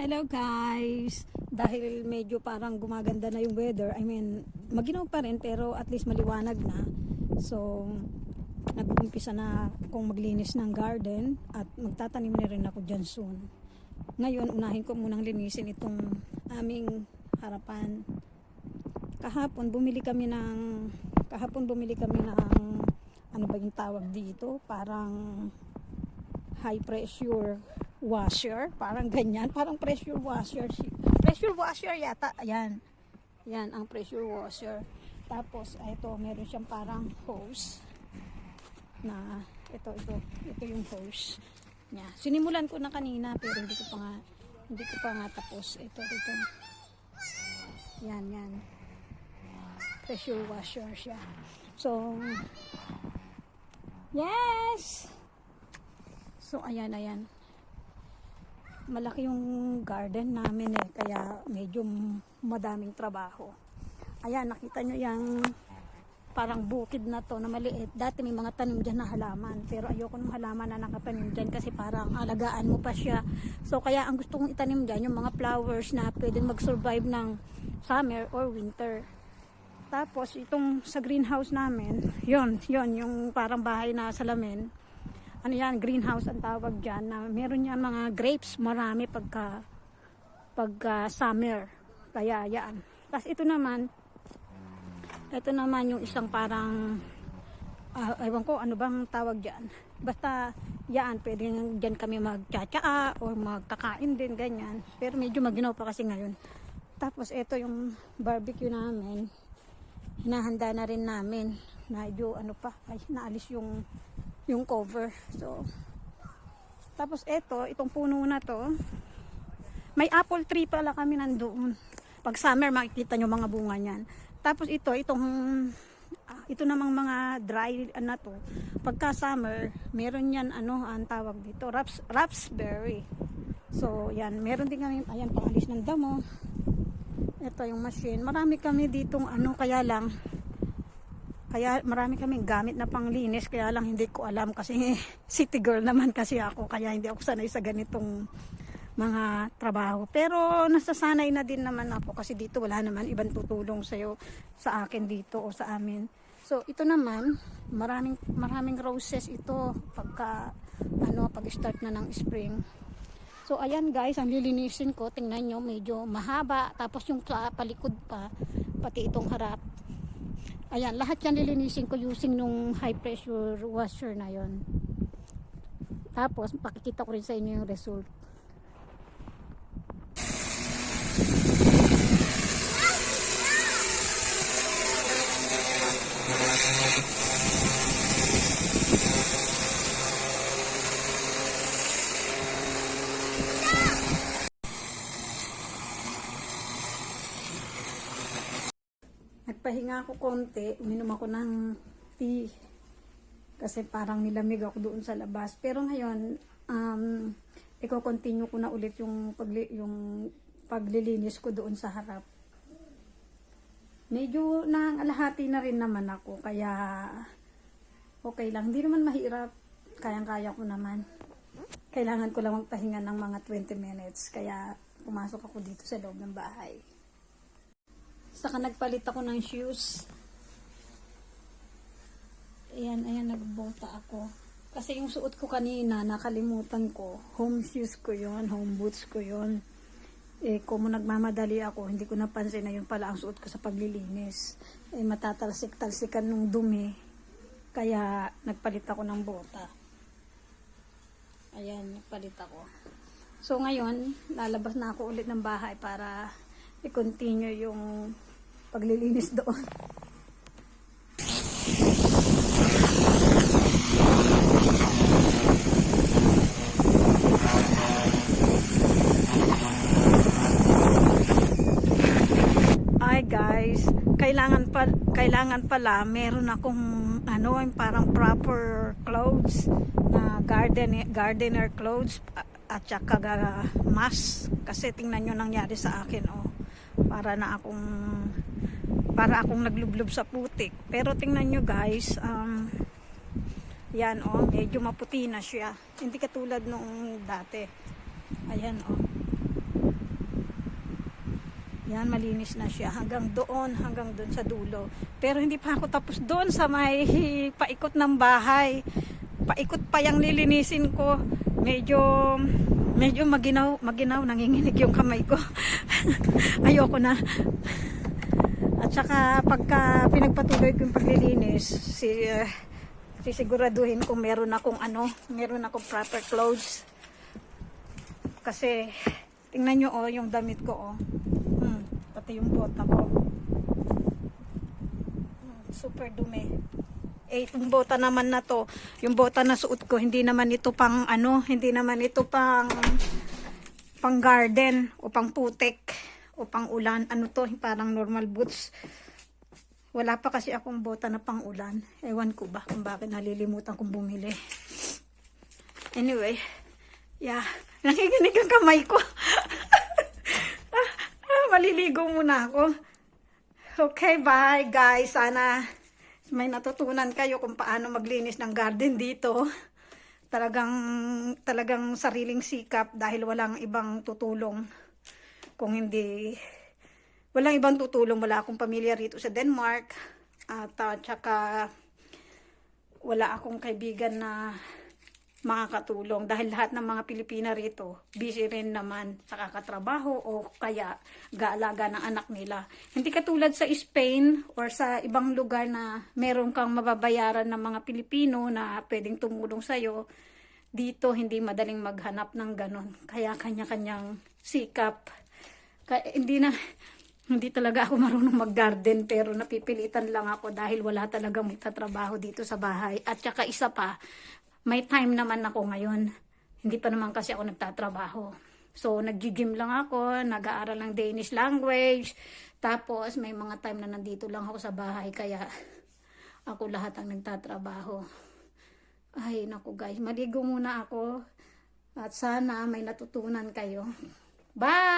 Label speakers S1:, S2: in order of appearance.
S1: Hello guys! Dahil medyo parang gumaganda na yung weather, maginaw pa rin pero at least maliwanag na. So, nag-uumpisa na akong maglinis ng garden at magtatanim na rin ako dyan soon. Ngayon, unahin ko munang linisin itong aming harapan. Kahapon bumili kami ng ano ba yung tawag dito? Parang high pressure washer, parang ganyan, parang pressure washer yata, ayan ang pressure washer. Tapos ito, meron siyang parang hose na ito yung hose niya. Sinimulan ko na kanina pero hindi ko pa nga tapos. Ito yan pressure washer siya. So yes, so ayan malaki yung garden namin kaya medyo madaming trabaho. Ayan, nakita nyo yung parang bukid na to na maliit. Dati may mga tanim dyan na halaman, pero ayoko ng halaman na nakatanim dyan kasi parang alagaan mo pa siya. So kaya ang gusto kong itanim dyan yung mga flowers na pwedeng mag-survive ng summer or winter. Tapos itong sa greenhouse namin, yon yung parang bahay na salamin. Ano yan, greenhouse ang tawag dyan, na meron yan mga grapes, marami pagka summer, kaya yan. Tapos ito naman yung isang parang ewan ko ano bang tawag dyan, basta yan, pwede dyan kami magtsatsaa o magkakain din, ganyan, pero medyo maginaw pa kasi ngayon. Tapos ito yung barbecue namin, hinahanda na rin namin, medyo naalis yung cover. So tapos itong puno na to, may apple tree pala kami nandoon. Pag summer makikita nyo mga bunga niyan. Tapos ito namang mga dry na to, pagka summer meron yan ang tawag dito, raspberry. So yan, meron din kami, ayan, pangalis ng damo. Ito yung machine, marami kami ditong kaya marami kaming gamit na panglinis, kaya lang hindi ko alam kasi city girl naman kasi ako, kaya hindi ako sanay sa ganitong mga trabaho. Pero nasasanay na din naman ako kasi dito wala naman ibang tutulong sa akin dito o sa amin. So ito naman, maraming roses ito pag start na ng spring. So ayan guys, ang lilinisin ko, tingnan nyo, medyo mahaba, tapos yung palikod pa, pati itong harap. Ayan, lahat yan lilinisin ko using nung high pressure washer na yon. Tapos pakikita ko rin sa inyo yung result. Nagpahinga ako konti, uminom ako ng tea kasi parang nilamig ako doon sa labas. Pero ngayon, i-continue ko na ulit yung paglilinis ko doon sa harap. Medyo nangalahati na rin naman ako, kaya okay lang. Hindi naman mahirap, kayang-kaya ko naman. Kailangan ko lang magpahinga ng mga 20 minutes, kaya pumasok ako dito sa loob ng bahay. Saka nagpalit ako ng shoes. Ayan, nagbota ako. Kasi yung suot ko kanina, nakalimutan ko. Home shoes ko yon, home boots ko yon. Kung nagmamadali ako, hindi ko napansin na yun pala ang suot ko sa paglilinis. Matatalsik-talsikan nung dumi. Kaya nagpalit ako ng bota. Ayan, nagpalit ako. So ngayon, lalabas na ako ulit ng bahay para i-continue yung paglilinis doon. Ay guys, kailangan pala meron akong parang proper clothes na gardener clothes at saka mask, kasi tingnan nyo nangyari sa akin, para akong naglublob sa putik. Pero tingnan nyo guys, yan medyo maputi na siya, hindi katulad nung dati. Ayan Yan, malinis na siya hanggang doon sa dulo. Pero hindi pa ako tapos doon sa may paikot ng bahay. Paikot pa yung lilinisin ko. Medyo maginaw, nanginginig yung kamay ko. Ayoko na. At saka pagka pinagpatuloy ko yung paglilinis, sisiguraduhin kung meron akong proper clothes. Kasi tingnan nyo yung damit ko pati yung bota ko. Super dumi. Itong bota naman na to, yung bota na suot ko, hindi naman ito pang garden o pang putik o pang ulan. Parang normal boots. Wala pa kasi akong bota na pang ulan. Ewan ko ba kung bakit nalilimutan kong bumili. Anyway, nakikinig ang kamay ko. Maliligo muna ako. Okay, bye guys. Sana may natutunan kayo kung paano maglinis ng garden dito. Talagang sariling sikap dahil walang ibang tutulong. Walang ibang tutulong. Wala akong pamilya rito sa Denmark. At saka wala akong kaibigan na makakatulong dahil lahat ng mga Pilipina rito busy rin naman sa kakatrabaho o kaya gaalaga ng anak nila. Hindi katulad sa Spain or sa ibang lugar na meron kang mababayaran ng mga Pilipino na pwedeng tumulong sa'yo. Dito hindi madaling maghanap ng ganon. Kaya kanya-kanyang sikap. Hindi talaga ako marunong mag-garden pero napipilitan lang ako dahil wala talagang magtatrabaho dito sa bahay. At saka isa pa, may time naman ako ngayon. Hindi pa naman kasi ako nagtatrabaho. So, nag-gym lang ako, nag-aaral ng Danish language. Tapos, may mga time na nandito lang ako sa bahay. Kaya, ako lahat ang nagtatrabaho. Ay, naku guys. Maligo muna ako. At sana may natutunan kayo. Bye!